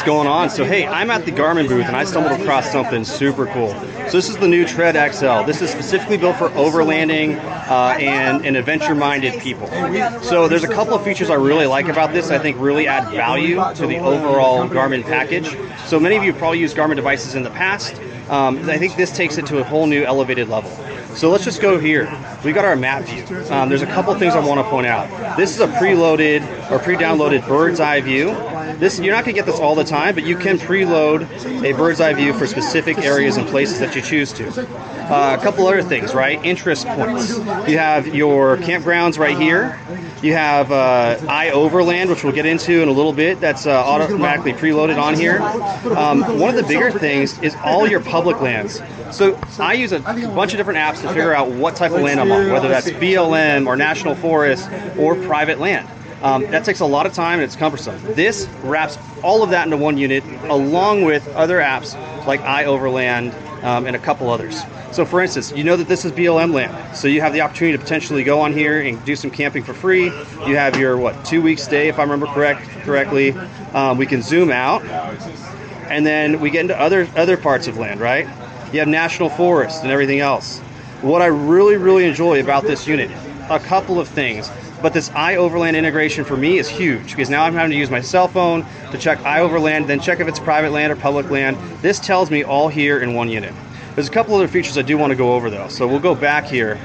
going on? So hey, I'm at the Garmin booth and I stumbled across something super cool. So this is the new Tread XL. This is specifically built for overlanding and adventure-minded people. So there's a couple of features I really like about this. I think really add value to the overall Garmin package. So many of you have probably used Garmin devices in the past. I think this takes it to a whole new elevated level. So let's just go here. We got our map view. There's a couple things I want to point out. This is a preloaded or pre-downloaded bird's eye view. You're not going to get this all the time, but you can preload a bird's eye view for specific areas and places that you choose to. A couple other things, right? Interest points. You have your campgrounds right here. You have iOverland, which we'll get into in a little bit. That's automatically preloaded on here. One of the bigger things is all your public lands. So I use a bunch of different apps to figure out what type of land I'm on, whether that's BLM or national forest or private land. That takes a lot of time and it's cumbersome. This wraps all of that into one unit along with other apps like iOverland and a couple others. So for instance, you know that this is BLM land, so you have the opportunity to potentially go on here and do some camping for free. You have your 2-week stay, if I remember correctly. We can zoom out and then we get into other parts of land, right? You have national forest and everything else. What I really enjoy about this unit, a couple of things, but this iOverland integration for me is huge because now I'm having to use my cell phone to check iOverland, then check if it's private land or public land. This tells me all here in one unit. There's a couple other features I do want to go over though. So we'll go back here.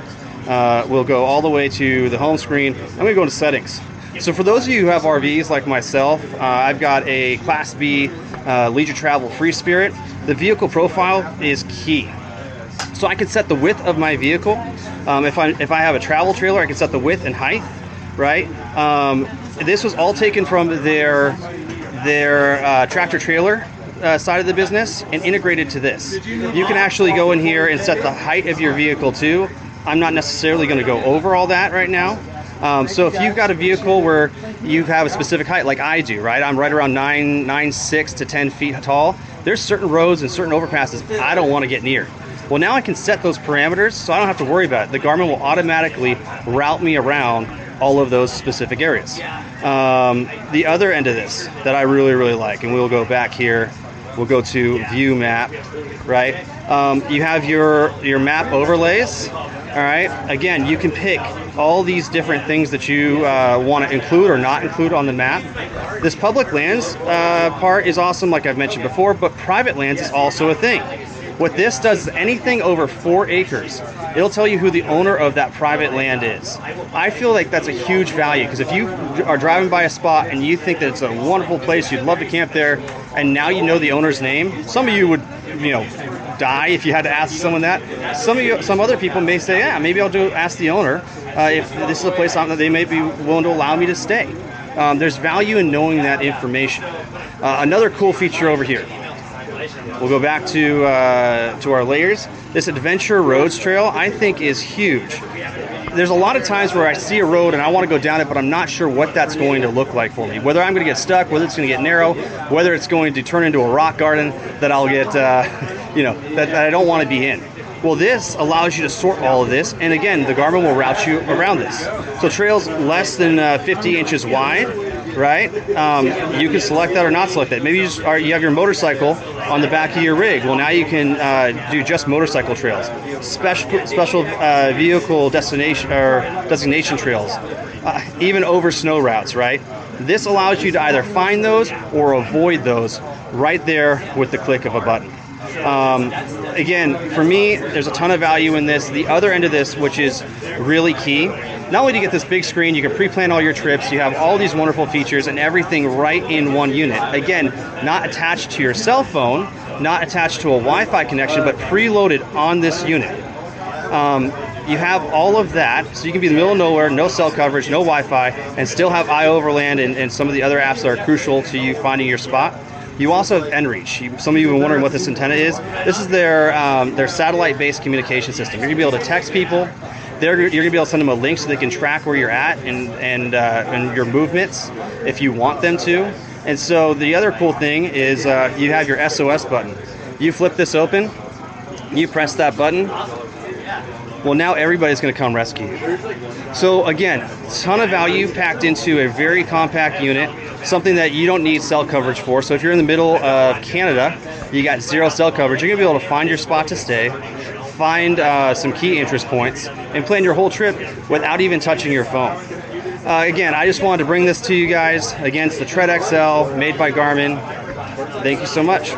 We'll go all the way to the home screen. I'm going to go into settings. So for those of you who have RVs like myself, I've got a Class B Leisure Travel Free Spirit. The vehicle profile is key. So I can set the width of my vehicle. If I have a travel trailer, I can set the width and height, right? This was all taken from their tractor trailer side of the business and integrated to this. You can actually go in here and set the height of your vehicle too. I'm not necessarily going to go over all that right now. So if you've got a vehicle where you have a specific height like I do, right? I'm right around 9'6" to 10 feet tall. There's certain roads and certain overpasses I don't want to get near. Well, now I can set those parameters so I don't have to worry about it. The Garmin will automatically route me around all of those specific areas. The other end of this that I really like, and we'll go back here, we'll go to view map, right? You have your map overlays. All right, again, you can pick all these different things that you want to include or not include on the map. This public lands part is awesome, like I've mentioned before, but private lands is also a thing. What this does is anything over 4 acres, it'll tell you who the owner of that private land is. I feel like that's a huge value because if you are driving by a spot and you think that it's a wonderful place, you'd love to camp there, and now you know the owner's name, some of you would, die if you had to ask someone that. Some other people may say, yeah, maybe I'll ask the owner if this is a place that they may be willing to allow me to stay. There's value in knowing that information. Another cool feature over here. We'll go back to our layers. This Adventure Roads Trail, I think, is huge. There's a lot of times where I see a road and I want to go down it, but I'm not sure what that's going to look like for me. Whether I'm going to get stuck, whether it's going to get narrow, whether it's going to turn into a rock garden that I'll get, that I don't want to be in. Well, this allows you to sort all of this, and again, the Garmin will route you around this. So trails less than 50 inches wide, right? You can select that or not select that. Maybe you have your motorcycle on the back of your rig. Well, now you can do just motorcycle trails, special vehicle designation trails, even over snow routes, right? This allows you to either find those or avoid those right there with the click of a button. Again, for me, there's a ton of value in this. The other end of this, which is really key, not only do you get this big screen, you can pre-plan all your trips, you have all these wonderful features and everything right in one unit. Again, not attached to your cell phone, not attached to a Wi-Fi connection, but preloaded on this unit. You have all of that, so you can be in the middle of nowhere, no cell coverage, no Wi-Fi, and still have iOverland and some of the other apps that are crucial to you finding your spot. You also have nReach. Some of you have been wondering what this antenna is. This is their satellite-based communication system. You're going to be able to text people. You're going to be able to send them a link so they can track where you're at and your movements if you want them to. And so the other cool thing is you have your SOS button. You flip this open, you press that button, well, now everybody's going to come rescue you. So again, ton of value packed into a very compact unit, something that you don't need cell coverage for. So if you're in the middle of Canada, you got 0 cell coverage, you're going to be able to find your spot to stay, find some key interest points, and plan your whole trip without even touching your phone. Again, I just wanted to bring this to you guys. Again, it's the Tread XL, made by Garmin. Thank you so much.